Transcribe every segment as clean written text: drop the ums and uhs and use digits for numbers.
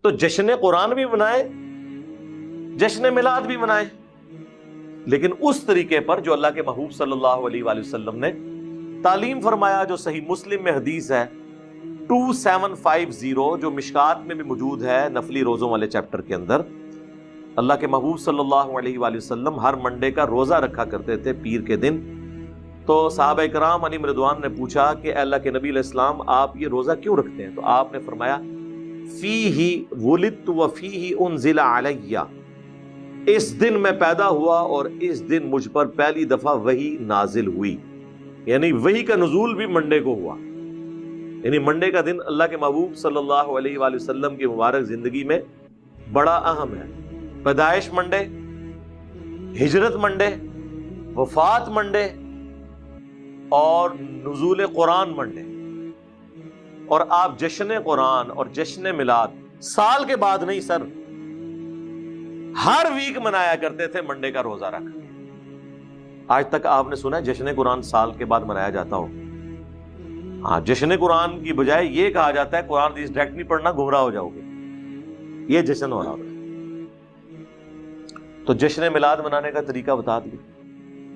تو جشن قرآن بھی منائے، جشن میلاد بھی منائے، لیکن اس طریقے پر جو اللہ کے محبوب صلی اللہ علیہ وآلہ وسلم نے تعلیم فرمایا، جو صحیح مسلم میں حدیث ہے 2750، جو مشکات میں بھی موجود ہے نفلی روزوں والے چیپٹر کے اندر۔ اللہ کے محبوب صلی اللہ علیہ وآلہ وسلم ہر منڈے کا روزہ رکھا کرتے تھے پیر کے دن۔ تو صحابہ کرام علیہم رضوان نے پوچھا کہ اے اللہ کے نبی علیہ السلام آپ یہ روزہ کیوں رکھتے ہیں؟ تو آپ نے فرمایا فیہ ولدت وفیہ انزل علی، اس دن میں پیدا ہوا اور اس دن مجھ پر پہلی دفعہ وحی نازل ہوئی، یعنی وحی کا نزول بھی منڈے کو ہوا، یعنی منڈے کا دن اللہ کے محبوب صلی اللہ علیہ وآلہ وسلم کی مبارک زندگی میں بڑا اہم ہے۔ پیدائش منڈے، ہجرت منڈے، وفات منڈے اور نزول قرآن منڈے، اور آپ جشن قرآن اور جشن میلاد سال کے بعد نہیں سر، ہر ویک منایا کرتے تھے منڈے کا روزہ رکھ۔ آج تک آپ نے سنا ہے جشن قرآن سال کے بعد منایا جاتا ہو؟ ہاں، جشن قرآن کی بجائے یہ کہا جاتا ہے قرآن حدیث ڈائریکٹ نہیں پڑھنا، گمراہ ہو جاؤ گے، یہ جشن ہو رہا ہے۔ تو جشن میلاد منانے کا طریقہ بتا دیا۔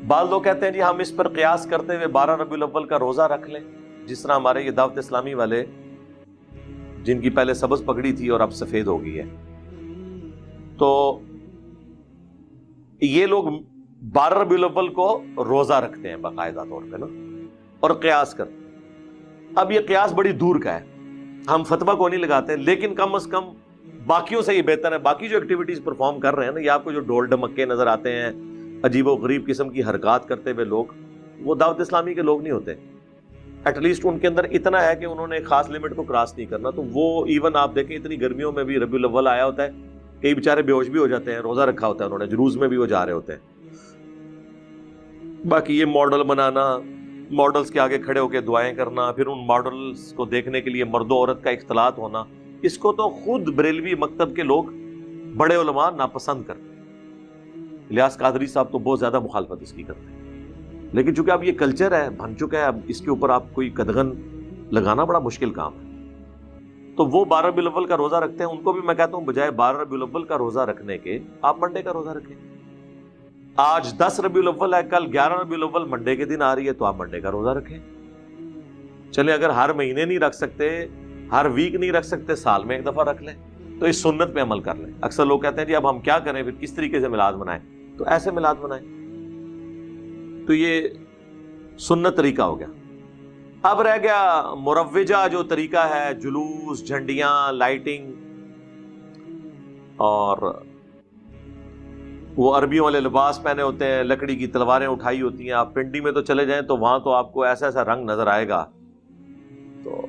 بعض لوگ کہتے ہیں جی ہم اس پر قیاس کرتے ہوئے 12 ربیع الاول کا روزہ رکھ لیں، جس طرح ہمارے یہ دعوت اسلامی والے جن کی پہلے سبز پگڑی تھی اور اب سفید ہو گئی ہے، تو یہ لوگ 12 ربیع الاول کو روزہ رکھتے ہیں باقاعدہ طور پہ نا، اور قیاس کرتے ہیں۔ اب یہ قیاس بڑی دور کا ہے، ہم فتویٰ کو نہیں لگاتے، لیکن کم از کم باقیوں سے یہ بہتر ہے۔ باقی جو ایکٹیویٹیز پرفارم کر رہے ہیں نا، یہ آپ کو جو ڈول ڈمکے نظر آتے ہیں، عجیب و غریب قسم کی حرکات کرتے ہوئے لوگ، وہ دعوت اسلامی کے لوگ نہیں ہوتے۔ ایٹ لیسٹ ان کے اندر اتنا ہے کہ انہوں نے خاص لمٹ کو کراس نہیں کرنا۔ تو وہ ایون آپ دیکھیں اتنی گرمیوں میں بھی ربیع الاول آیا ہوتا ہے، کئی بیچارے بے ہوش بھی ہو جاتے ہیں، روزہ رکھا ہوتا ہے انہوں نے، جلوس میں بھی وہ جا رہے ہوتے ہیں۔ باقی یہ ماڈل بنانا، ماڈلز کے آگے کھڑے ہو کے دعائیں کرنا، پھر ان ماڈلز کو دیکھنے کے لیے مرد و عورت کا اختلاط ہونا، اس کو تو خود بریلوی مکتب کے لوگ بڑے علماء ناپسند کرتے ہیں۔ الیاس قادری صاحب تو بہت زیادہ مخالفت اس کی کرتے ہیں، لیکن چونکہ اب یہ کلچر ہے، بن چکا ہے، اب اس کے اوپر آپ کوئی قدغن لگانا بڑا مشکل کام ہے۔ تو وہ 12 ربیع الاول کا روزہ رکھتے ہیں، ان کو بھی میں کہتا ہوں بجائے 12 ربیع الاول کا روزہ رکھنے کے آپ منڈے کا روزہ رکھیں۔ آج 10 ربیع الاول ہے، کل 11 ربیع الاول منڈے کے دن آ رہی ہے، تو آپ منڈے کا روزہ رکھیں۔ چلے اگر ہر مہینے نہیں رکھ سکتے، ہر ویک نہیں رکھ سکتے، سال میں ایک دفعہ رکھ لیں، تو اس سنت پہ عمل کر لیں۔ اکثر لوگ کہتے ہیں جی اب ہم کیا کریں، پھر کس طریقے سے میلاد منائیں؟ تو ایسے میلاد منائیں۔ تو یہ سنت طریقہ ہو گیا۔ اب رہ گیا مروجہ جو طریقہ ہے، جلوس، جھنڈیاں، لائٹنگ، اور وہ عربیوں والے لباس پہنے ہوتے ہیں، لکڑی کی تلواریں اٹھائی ہوتی ہیں۔ آپ پنڈی میں تو چلے جائیں تو وہاں تو آپ کو ایسا ایسا رنگ نظر آئے گا۔ تو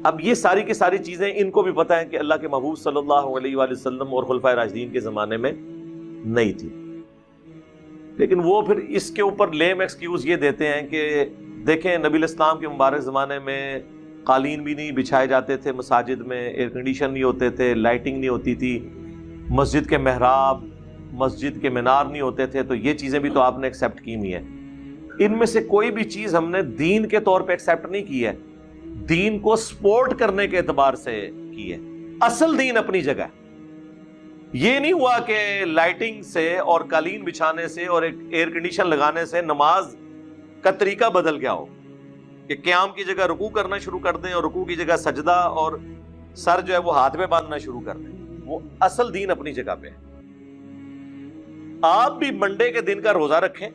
اب یہ ساری کی ساری چیزیں ان کو بھی پتہ ہے کہ اللہ کے محبوب صلی اللہ علیہ وآلہ وسلم اور خلفائے راشدین کے زمانے میں نہیں تھی، لیکن وہ پھر اس کے اوپر لیم ایکسکیوز یہ دیتے ہیں کہ دیکھیں نبی الاسلام کے مبارک زمانے میں قالین بھی نہیں بچھائے جاتے تھے مساجد میں، ایئر کنڈیشن نہیں ہوتے تھے، لائٹنگ نہیں ہوتی تھی، مسجد کے محراب، مسجد کے مینار نہیں ہوتے تھے، تو یہ چیزیں بھی تو آپ نے ایکسیپٹ کی ہوئی ہیں۔ ان میں سے کوئی بھی چیز ہم نے دین کے طور پہ ایکسیپٹ نہیں کی ہے، دین کو سپورٹ کرنے کے اعتبار سے کی ہے۔ اصل دین اپنی جگہ ہے۔ یہ نہیں ہوا کہ لائٹنگ سے اور قالین بچھانے سے اور ایک ایئر کنڈیشن لگانے سے نماز کا طریقہ بدل گیا ہو، کہ قیام کی جگہ رکوع کرنا شروع کر دیں اور رکوع کی جگہ سجدہ اور سر جو ہے وہ ہاتھ میں باندھنا شروع کر دیں۔ وہ اصل دین اپنی جگہ پہ ہے۔ آپ بھی منڈے کے دن کا روزہ رکھیں،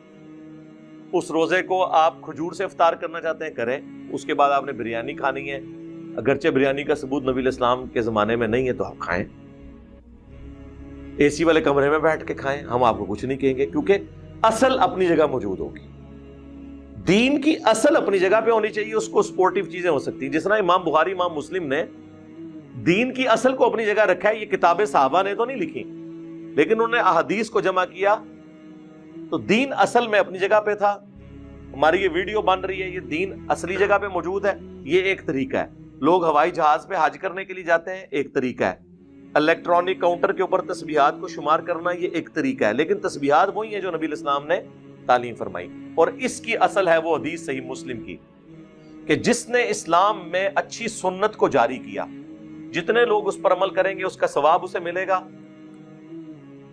اس روزے کو آپ کھجور سے افطار کرنا چاہتے ہیں کریں، اس کے بعد آپ نے بریانی کھانی ہے، اگرچہ بریانی کا ثبوت نبی علیہ السلام کے زمانے میں نہیں ہے تو آپ کھائیں، اے سی والے کمرے میں بیٹھ کے کھائیں، ہم آپ کو کچھ نہیں کہیں گے، کیونکہ اصل اپنی جگہ موجود ہوگی۔ دین کی اصل اپنی جگہ پہ ہونی چاہیے، اس کو سپورٹیو چیزیں ہو سکتی ہیں، جس طرح امام بخاری، امام مسلم نے دین کی اصل کو اپنی جگہ رکھا ہے۔ یہ کتابیں صحابہ نے تو نہیں لکھی، لیکن انہوں نے احادیث کو جمع کیا، تو دین اصل میں اپنی جگہ پہ تھا۔ ہماری یہ ویڈیو بن رہی ہے، یہ دین اصلی جگہ پہ موجود ہے، یہ ایک طریقہ ہے۔ لوگ ہوائی جہاز پہ حج کرنے کے لیے جاتے ہیں، ایک طریقہ ہے۔ الیکٹرانک کاؤنٹر کے اوپر تسبیحات کو شمار کرنا، یہ ایک طریقہ ہے، لیکن تسبیحات وہی ہیں جو نبی علیہ السلام نے تعلیم فرمائی، اور اس کی اصل ہے وہ حدیث صحیح مسلم کی، کہ جس نے اسلام میں اچھی سنت کو جاری کیا، جتنے لوگ اس پر عمل کریں گے اس کا ثواب اسے ملے گا،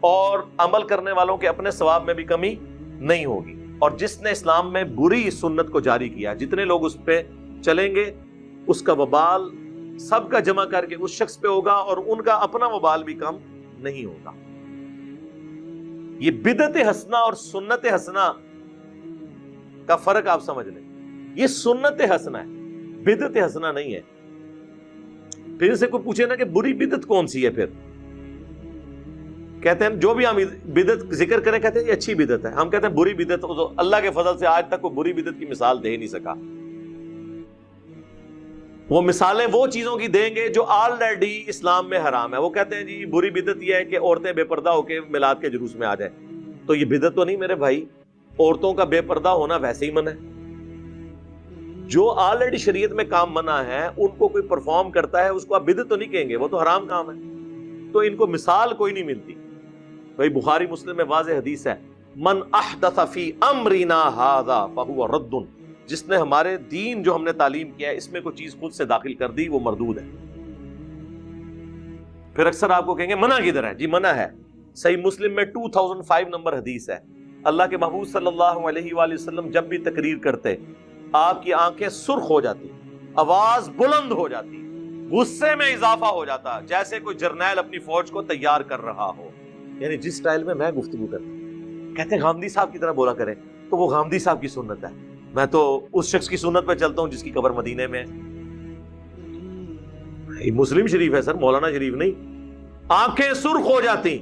اور عمل کرنے والوں کے اپنے ثواب میں بھی کمی نہیں ہوگی۔ اور جس نے اسلام میں بری سنت کو جاری کیا، جتنے لوگ اس پہ چلیں گے اس کا وبال سب کا جمع کر کے اس شخص پہ ہوگا، اور ان کا اپنا وبال بھی کم نہیں ہوگا۔ یہ بدعت حسنہ اور سنت حسنہ کا فرق آپ سمجھ لیں۔ یہ سنت حسنہ ہے، بدعت حسنہ نہیں ہے۔ پھر سے کوئی پوچھے نا کہ بری بدعت کون سی ہے، پھر کہتے ہیں جو بھی ہم بدعت ذکر کریں کہتے ہیں یہ اچھی بدعت ہے، ہم کہتے ہیں بری بدعت، اللہ کے فضل سے آج تک کوئی بری بدعت کی مثال دے ہی نہیں سکا۔ وہ مثالیں وہ چیزوں کی دیں گے جو آلریڈی اسلام میں حرام ہے۔ وہ کہتے ہیں جی بری بدعت یہ ہے کہ عورتیں بے پردہ ہو کے میلاد کے جلوس میں آ جائیں، تو یہ بدعت تو نہیں میرے بھائی، عورتوں کا بے پردہ ہونا ویسے ہی منع ہے۔ جو آلریڈی شریعت میں کام منع ہے ان کو کوئی پرفارم کرتا ہے، اس کو آپ بدعت تو نہیں کہیں گے، وہ تو حرام کام ہے۔ تو ان کو مثال کوئی نہیں ملتی۔ بھائی بخاری مسلم میں واضح حدیث ہے، من احدث فی امرنا ھذا فہو رد، جس نے ہمارے دین جو ہم نے تعلیم کیا ہے اس میں کوئی چیز خود سے داخل کر دی وہ مردود ہے۔ پھر اکثر آپ کو کہیں گے منع کدھر ہے؟ جی منع ہے، صحیح مسلم میں 2005 نمبر حدیث ہے، اللہ کے محبوب صلی اللہ علیہ وآلہ وسلم جب بھی تقریر کرتے آپ کی آنکھیں سرخ ہو جاتی، آواز بلند ہو جاتی، غصے میں اضافہ ہو جاتا، جیسے کوئی جرنیل اپنی فوج کو تیار کر رہا ہو، یعنی جس سٹائل میں گفتگو کرتا ہوں۔ کہتے ہیں غامدی صاحب کی طرح بولا کریں، تو وہ غامدی صاحب کی سنت ہے، میں تو اس شخص کی سنت پہ چلتا ہوں جس کی قبر مدینے میں ہے۔ مسلم شریف ہے سر، مولانا شریف نہیں۔ آنکھیں سرخ ہو جاتی،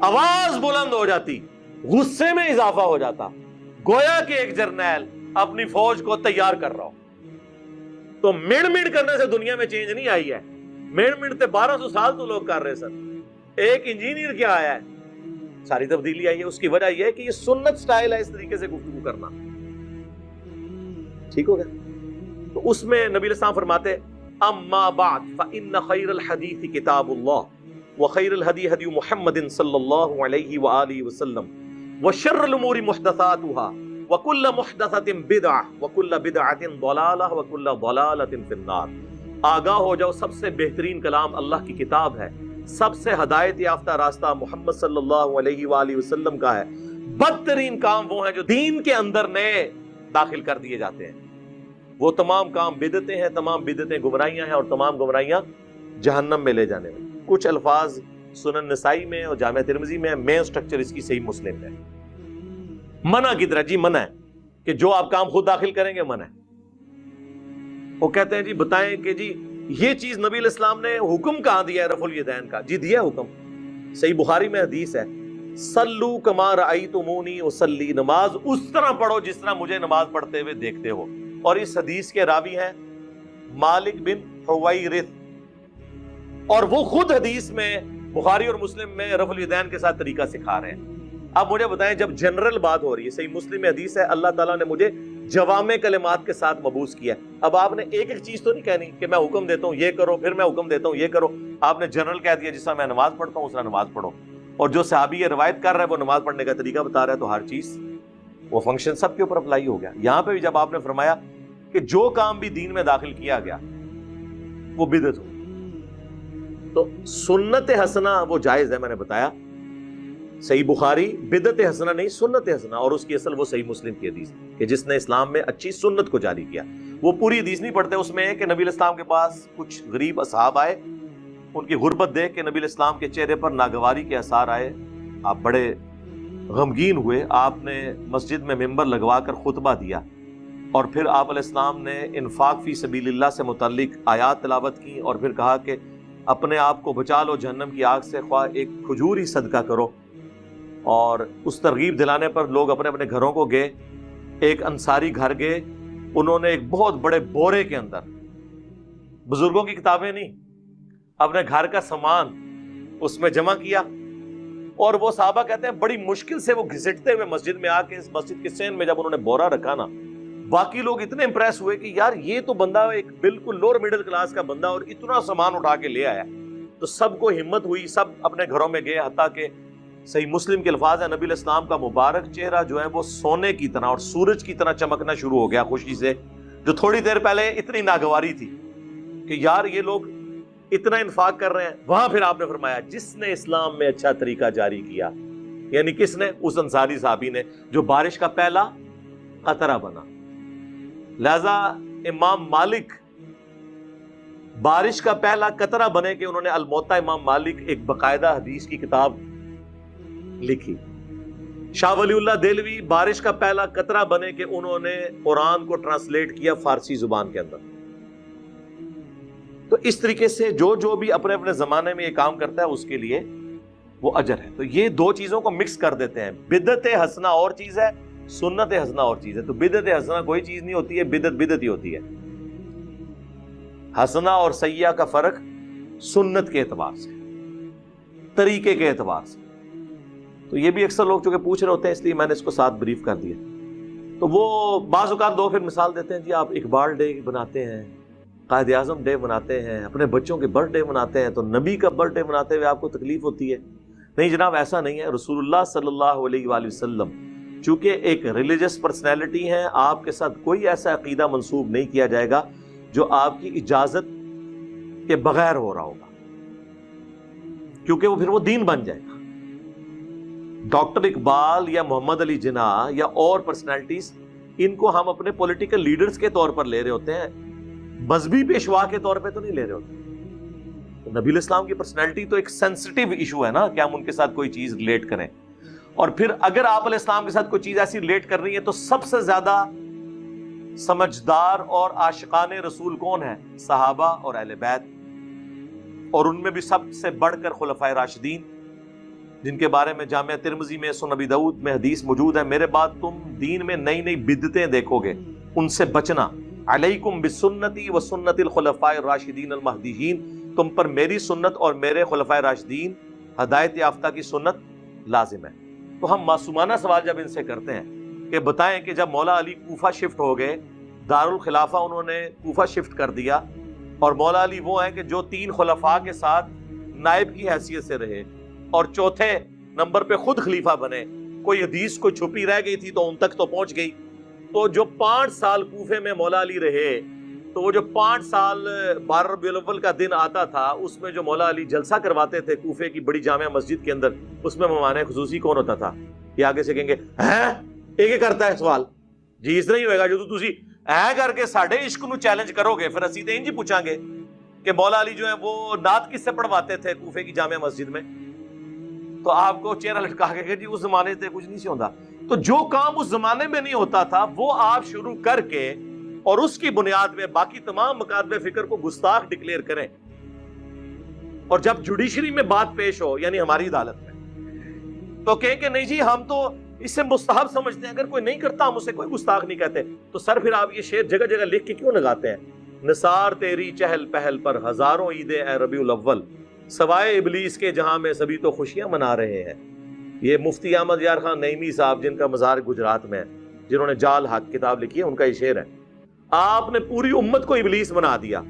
آواز بلند ہو جاتی، غصے میں اضافہ ہو جاتا، گویا کہ ایک جرنیل اپنی فوج کو تیار کر رہا ہو۔ تو مڑ مڑ کرنے سے دنیا میں چینج نہیں آئی ہے، مڑ مڑتے 1200 سال تو لوگ کر رہے سر۔ ایک انجینئر کیا آیا ہے، ساری تبدیلی آئی ہے۔ اس کی وجہ یہ ہے کہ یہ سنت سٹائل ہے اس طریقے سے گفتگو کرنا، ٹھیک ہو گیا؟ تو اس میں نبی علیہ السلام فرماتے اما بعد فإن خیر الحدیث کتاب اللہ وخیر الہدی ہدی محمد صلی اللہ علیہ وآلہ وسلم وشر الامور محدثاتها وکل محدثۃ بدعہ وکل بدعۃ ضلالہ وکل ضلالۃ فی النار۔ آگاہ ہو جاؤ، سب سے بہترین کلام اللہ کی کتاب ہے، سب سے ہدایت یافتہ راستہ محمد صلی اللہ علیہ وآلہ وسلم کا ہے، بدترین کام وہ ہیں جو دین کے اندر نئے داخل کر دیے جاتے ہیں، وہ تمام کام بدعتیں ہیں، تمام بدعتیں گمراہیاں ہیں، اور تمام گمراہیاں جہنم میں لے جانے والی۔ کچھ الفاظ سنن نسائی میں اور جامع ترمذی میں، مین سٹرکچر اس کی صحیح مسلم ہے۔ منع کدھر ہے؟ جی منع ہے کہ جو آپ کام خود داخل کریں گے منع ہے۔ وہ کہتے ہیں جی بتائیں کہ جی یہ چیز نبی علیہ السلام نے حکم کہاں دیا ہے رفع الیدین کا؟ جی دیا حکم، صحیح بخاری میں حدیث ہے، صلو کما رأیتمونی اصلی، نماز اس طرح پڑھو جس طرح مجھے نماز پڑھتے ہوئے دیکھتے ہو۔ اور اس حدیث کے راوی ہیں مالک بن حویرث، اور وہ خود حدیث میں بخاری اور مسلم میں رفع الیدین کے ساتھ طریقہ سکھا رہے ہیں۔ اب مجھے بتائیں، جب جنرل بات ہو رہی ہے، صحیح مسلم میں حدیث ہے اللہ تعالیٰ نے مجھے جوامع کلمات کے ساتھ مبعوث کیا، اب آپ نے ایک ایک چیز تو نہیں کہنی کہ میں حکم دیتا ہوں یہ کرو، پھر میں حکم دیتا ہوں یہ کرو۔ آپ نے جنرل کہہ دیا جس طرح میں نماز پڑھتا ہوں اس طرح نماز پڑھو، اور جو صحابی یہ روایت کر رہا ہے وہ نماز پڑھنے کا طریقہ بتا رہا ہے، تو ہر چیز وہ فنکشن سب کے اوپر اپلائی ہو گیا۔ یہاں پہ بھی جب آپ نے فرمایا کہ جو کام بھی دین میں داخل کیا گیا وہ بدعت ہو، تو سنت حسنہ وہ جائز ہے، میں نے بتایا صحیح بخاری بدعت حسنہ نہیں سنت حسنہ، اور اس کی اصل وہ صحیح مسلم کی حدیث کہ جس نے اسلام میں اچھی سنت کو جاری کیا۔ وہ پوری حدیث نہیں پڑھتے، اس میں ہے کہ نبی علیہ السلام کے پاس کچھ غریب اصحاب آئے، ان کی غربت دیکھ کے نبی علیہ السلام کے چہرے پر ناگواری کے آثار آئے، آپ بڑے غمگین ہوئے، آپ نے مسجد میں ممبر لگوا کر خطبہ دیا، اور پھر آپ علیہ السلام نے انفاق فی سبیل اللہ سے متعلق آیات تلاوت کی، اور پھر کہا کہ اپنے آپ کو بچا لو جہنم کی آگ سے، خواہ ایک کھجور ہی صدقہ کرو۔ اور اس ترغیب دلانے پر لوگ اپنے اپنے گھروں کو گئے۔ ایک انصاری گھر گئے، انہوں نے ایک بہت بڑے بورے کے اندر، بزرگوں کی کتابیں نہیں، اپنے گھر کا سامان اس میں جمع کیا، اور وہ صحابہ کہتے ہیں بڑی مشکل سے وہ گھسٹتے ہوئے مسجد میں آ کے اس مسجد کے سین میں جب انہوں نے بورا رکھا نا، باقی لوگ اتنے امپریس ہوئے کہ یار یہ تو بندہ ایک بالکل لوور مڈل کلاس کا بندہ اور اتنا سامان اٹھا کے لے آیا۔ تو سب کو ہمت ہوئی، سب اپنے گھروں میں گئے، حتیٰ کہ صحیح مسلم کے الفاظ ہیں نبی علیہ السلام کا مبارک چہرہ جو ہے وہ سونے کی طرح اور سورج کی طرح چمکنا شروع ہو گیا خوشی سے، جو تھوڑی دیر پہلے اتنی ناگواری تھی کہ یار یہ لوگ اتنا انفاق کر رہے ہیں. وہاں پھر آپ نے فرمایا جس نے اسلام میں اچھا طریقہ جاری کیا، یعنی کس نے؟ اس انصاری صحابی نے جو بارش کا پہلا قطرہ بنا. لہذا امام مالک بارش کا پہلا قطرہ بنے کہ انہوں نے الموطا امام مالک ایک باقاعدہ حدیث کی کتاب لکھی. شاہ ولی اللہ دہلوی بارش کا پہلا قطرہ بنے کہ انہوں نے قرآن کو ٹرانسلیٹ کیا فارسی زبان کے اندر. تو اس طریقے سے جو بھی اپنے اپنے زمانے میں یہ کام کرتا ہے اس کے لیے وہ اجر ہے. تو یہ دو چیزوں کو مکس کر دیتے ہیں. بدعت حسنہ اور چیز ہے، سنت حسنہ اور چیز ہے. تو بدعت حسنہ کوئی چیز نہیں ہوتی ہے، بدعت بدعت ہی ہوتی ہے. حسنہ اور سیئہ کا فرق سنت کے اعتبار سے، طریقے کے اعتبار سے. تو یہ بھی اکثر لوگ چونکہ پوچھ رہے ہوتے ہیں اس لیے میں نے اس کو ساتھ بریف کر دیا. تو وہ بعض اوقات دو پھر مثال دیتے ہیں، جی آپ اقبال ڈے بناتے ہیں، قائد اعظم ڈے مناتے ہیں، اپنے بچوں کے برتھ ڈے مناتے ہیں، تو نبی کا برتھ ڈے مناتے ہوئے آپ کو تکلیف ہوتی ہے. نہیں جناب، ایسا نہیں ہے. رسول اللہ صلی اللہ علیہ وآلہ وسلم چونکہ ایک ریلیجس پرسنالٹی ہیں، آپ کے ساتھ کوئی ایسا عقیدہ منسوب نہیں کیا جائے گا جو آپ کی اجازت کے بغیر ہو رہا ہوگا، کیونکہ وہ پھر وہ دین بن جائے گا. ڈاکٹر اقبال یا محمد علی جناح یا اور پرسنالٹیز، ان کو ہم اپنے پولیٹیکل لیڈرز کے طور پر لے رہے ہوتے ہیں، مذہبی پیشوا کے طور پہ تو نہیں لے رہے ہوتے. نبی الاسلام کی پرسنالٹی تو ایک سینسٹیو ایشو ہے نا کہ ہم ان کے ساتھ کوئی چیز ریلیٹ کریں. اور پھر اگر آپ علیہ السلام کے ساتھ کوئی چیز ایسی ریلیٹ کر رہی ہے تو سب سے زیادہ سمجھدار اور عاشقان رسول کون ہے؟ صحابہ اور اہل بیت، اور ان میں بھی سب سے بڑھ کر خلفائے راشدین، جن کے بارے میں جامعہ ترمذی میں، سنن ابی داؤد میں حدیث موجود ہے، میرے بعد تم دین میں نئی نئی بدعتیں دیکھو گے، ان سے بچنا. علیکم بسنتی و سنت الخلفاء الراشدین المہدیین، تم پر میری سنت اور میرے خلفائے راشدین ہدایت یافتہ کی سنت لازم ہے. تو ہم معصومانہ سوال جب ان سے کرتے ہیں کہ بتائیں کہ جب مولا علی کوفہ شفٹ ہو گئے، دارالخلافہ انہوں نے کوفہ شفٹ کر دیا، اور مولا علی وہ ہیں کہ جو 3 خلفاء کے ساتھ نائب کی حیثیت سے رہے اور چوتھے نمبر پہ خود خلیفہ بنے. کوئی حدیث کوئی چھپی رہ گئی تھی تو ان تک تو پہنچ گئی. تو جو 5 سال کوفے میں مولا علی رہے، تو وہ جو 5 سال 12 ربیع الاول کا دن آتا تھا، اس میں جو مولا علی جلسہ کرواتے تھے کوفے کی بڑی جامع مسجد کے اندر، اس میں مہمان خصوصی کون ہوتا تھا؟ یہ آگے سے کہیں گے ایک کرتا ہے سوال، جی اس طرح ہی ہوئے گا جو تسی کر کے ساڈے عشق نو چیلنج کرو گے، پھر اسی تے انج ہی پوچھاں گے کہ مولا علی جو ہے وہ نعت کس سے پڑھواتے تھے کوفے کی جامع مسجد میں. تو آپ کو چہرہ لٹکا کے کہ جی اس زمانے سے کچھ نہیں سے ہوتا. تو جو کام اس زمانے میں نہیں ہوتا تھا وہ آپ شروع کر کے اور اس کی بنیاد پہ باقی تمام مکاتب فکر کو گستاخ ڈکلیئر کریں، اور جب جوڈیشری میں بات پیش ہو، یعنی ہماری عدالت میں، تو کہیں کہ نہیں جی ہم تو اس سے مستحب سمجھتے ہیں، اگر کوئی نہیں کرتا ہم اسے کوئی گستاخ نہیں کہتے. تو سر پھر آپ یہ شعر جگہ جگہ لکھ کے کیوں لگاتے ہیں؟ نثار تیری چہل پہل پر ہزاروں عیدیں اے ربیع الاول، سوائے ابلیس کے جہاں میں سبھی تو خوشیاں منا رہے ہیں. یہ مفتی احمد یار خان نعیمی صاحب، جن کا مزار گجرات میں ہے، جنہوں نے جال حق کتاب لکھی ہے، ان کا یہ شعر ہے. آپ نے پوری امت کو ابلیس بنا دیا.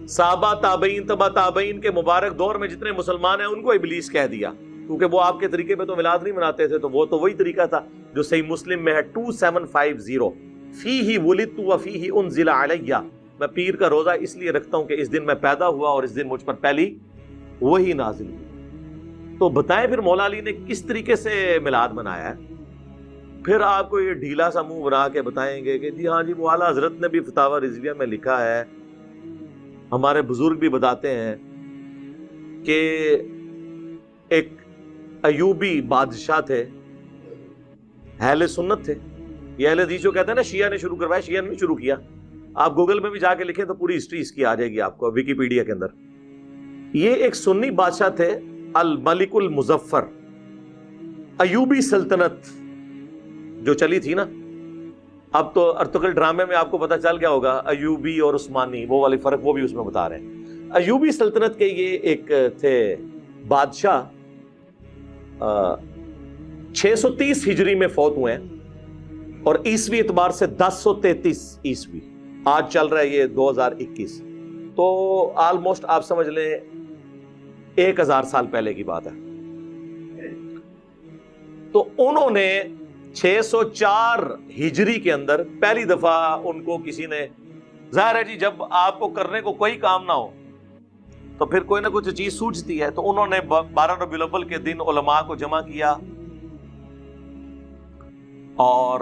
صحابہ تابعین تبع تابعین کے مبارک دور میں جتنے مسلمان ہیں ان کو ابلیس کہہ دیا، کیونکہ وہ آپ کے طریقے پہ تو میلاد نہیں مناتے تھے. تو وہ تو وہی طریقہ تھا جو صحیح مسلم میں ہے 2750، فیہ ولدت وفیہ انزل علیہ، میں پیر کا روزہ اس لیے رکھتا ہوں کہ اس دن میں پیدا ہوا اور اس دن مجھ پر پہلی وہی نازل ہوئی. تو بتائیں پھر مولا علی نے کس طریقے سے میلاد منایا ہے؟ پھر آپ کو یہ ڈھیلا سا منہ بنا کے بتائیں گے کہ جی ہاں جی وہ اعلیٰ حضرت نے بھی فتاوی رضویہ میں لکھا ہے، ہمارے بزرگ بھی بتاتے ہیں کہ ایک ایوبی بادشاہ تھے، اہل سنت تھے. یہ اہل حدیث جو کہتے ہیں نا شیعہ نے شروع کروایا، شیعہ نے نہیں شروع کیا. آپ گوگل میں بھی جا کے لکھیں تو پوری ہسٹری اس کی آ جائے گی آپ کو، ویکیپیڈیا کے اندر. یہ ایک سنی بادشاہ تھے، الملک المظفر. ایوبی سلطنت جو چلی تھی نا، اب تو ارطغرل ڈرامے میں آپ کو پتہ چل گیا ہوگا ایوبی اور عثمانی وہ والی فرق وہ بھی اس میں بتا رہے ہیں. ایوبی سلطنت کے یہ ایک تھے بادشاہ، 630 ہجری میں فوت ہوئے ہیں، اور عیسوی اعتبار سے 1033 عیسوی، آج چل رہا ہے یہ 2021، تو آلموسٹ آپ سمجھ لیں 1000 سال پہلے کی بات ہے. تو انہوں نے 604 ہجری کے اندر پہلی دفعہ ان کو کسی نے، ظاہر ہے جی جب آپ کو کرنے کو کوئی کام نہ ہو تو پھر کوئی نہ کچھ چیز سوچتی ہے. تو انہوں نے 12 ربیع الاول کے دن علماء کو جمع کیا اور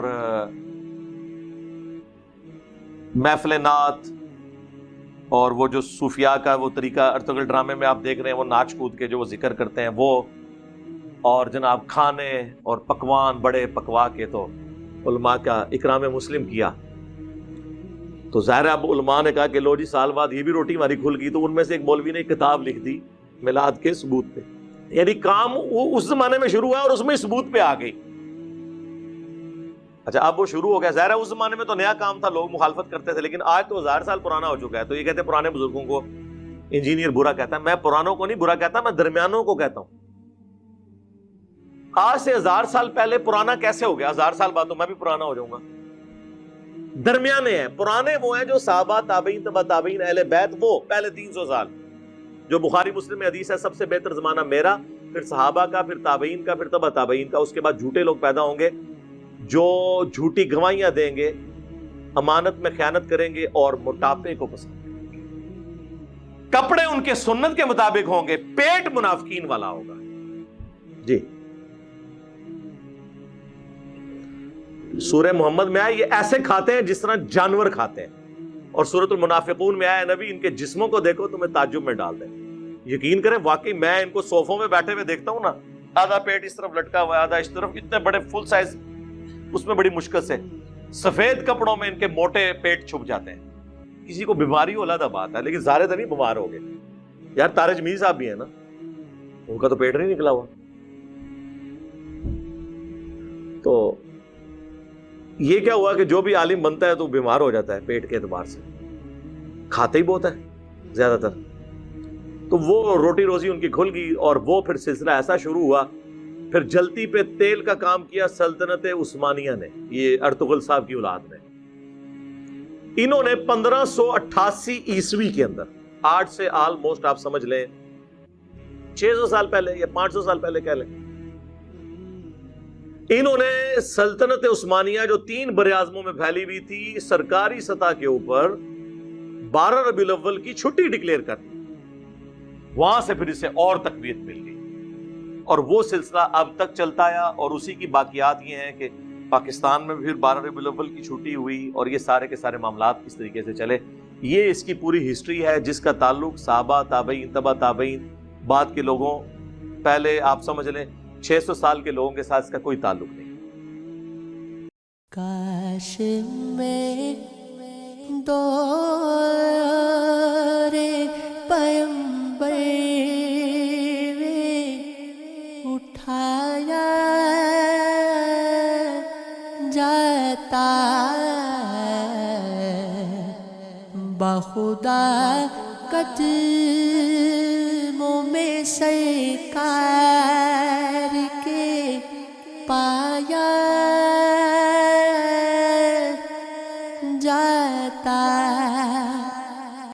محفل نعت اور وہ جو صوفیاء کا وہ طریقہ ارطغرل ڈرامے میں آپ دیکھ رہے ہیں، وہ ناچ کود کے جو وہ ذکر کرتے ہیں وہ، اور جناب کھانے اور پکوان بڑے پکوا کے تو علماء کا اکرام مسلم کیا. تو ظاہر اب علماء نے کہا کہ لو جی سال بعد یہ بھی روٹی ہماری کھل گئی. تو ان میں سے ایک مولوی نے ایک کتاب لکھ دی میلاد کے ثبوت پہ، یعنی کام وہ اس زمانے میں شروع ہوا اور اس میں ثبوت پہ آ گئی. اچھا اب وہ شروع ہو گیا، ظاہر ہے اس زمانے میں تو نیا کام تھا، لوگ مخالفت کرتے تھے، لیکن آج تو 1000 سال پرانا ہو چکا ہے. تو یہ کہتے ہیں پرانے بزرگوں کو انجینئر برا کہتا ہے. میں پرانوں کو نہیں برا کہتا، میں درمیانوں کو کہتا ہوں. آج سے 1000 سال پہلے پرانا کیسے ہو گیا؟ 1000 سال بعد تو میں بھی پرانا ہو جاؤں گا. درمیانے ہیں. پرانے وہ ہیں جو صحابہ، تابعین، تبع تابعین، اہل بیت، وہ پہلے 300 سال جو بخاری مسلم میں حدیث ہے سب سے بہتر زمانہ میرا، پھر صحابہ کا، پھر تابعین کا، پھر تبع تابعین کا. اس کے بعد جھوٹے لوگ پیدا ہوں گے جو جھوٹی گواہیاں دیں گے، امانت میں خیانت کریں گے اور موٹاپے کو پسند کریں گے. کپڑے ان کے سنت کے مطابق ہوں گے، پیٹ منافقین والا ہوگا. جی سورہ محمد میں آیا یہ ایسے کھاتے ہیں جس طرح جانور کھاتے ہیں، اور سورۃ المنافقون میں آیا نبی ان کے جسموں کو دیکھو تمہیں تعجب میں ڈال دیں. یقین کریں واقعی میں ان کو صوفوں میں بیٹھے ہوئے دیکھتا ہوں نا، آدھا پیٹ اس طرف لٹکا ہوا ہے، آدھا اس طرف، اتنے بڑے فل سائز، اس میں بڑی مشکل سے سفید کپڑوں میں ان کے موٹے پیٹ چھپ جاتے ہیں. کسی کو بیماری ہو علیحدہ بات ہے، لیکن زیادہ تر نہیں بیمار ہو گئے. یار طارق جمیل صاحب بھی ہیں نا، ان کا تو پیٹ نہیں نکلا ہوا. تو یہ کیا ہوا کہ جو بھی عالم بنتا ہے تو بیمار ہو جاتا ہے پیٹ کے اعتبار سے، کھاتے ہی بہت ہے زیادہ تر. تو وہ روٹی روزی ان کی کھل گئی اور وہ پھر سلسلہ ایسا شروع ہوا. پھر جلتی پہ تیل کا کام کیا سلطنت عثمانیہ نے، یہ ارطغرل صاحب کی اولاد نے. انہوں نے 1588 عیسوی کے اندر، آج سے آلموسٹ آپ سمجھ لیں 600 سال پہلے یا 500 سال پہلے کہہ لیں، انہوں نے سلطنت عثمانیہ جو 3 براعظموں میں پھیلی ہوئی تھی، سرکاری سطح کے اوپر 12 ربیع الاول کی چھٹی ڈکلیئر کر دی. وہاں سے پھر اسے اور تقویت مل گئی اور وہ سلسلہ اب تک چلتا آیا. اور اسی کی باقیات یہ ہیں کہ پاکستان میں پھر 12 ربیع الاول کی چھٹی ہوئی اور یہ سارے کے سارے معاملات کس طریقے سے چلے. یہ اس کی پوری ہسٹری ہے جس کا تعلق صحابہ، تابعین، تبع تابعین، بعد کے لوگوں، پہلے آپ سمجھ لیں 600 سال کے لوگوں کے ساتھ اس کا کوئی تعلق نہیں. کاش میں دور پیمبر اٹھایا جاتا، بخدا قدموں میں سرکار کے پایا جاتا.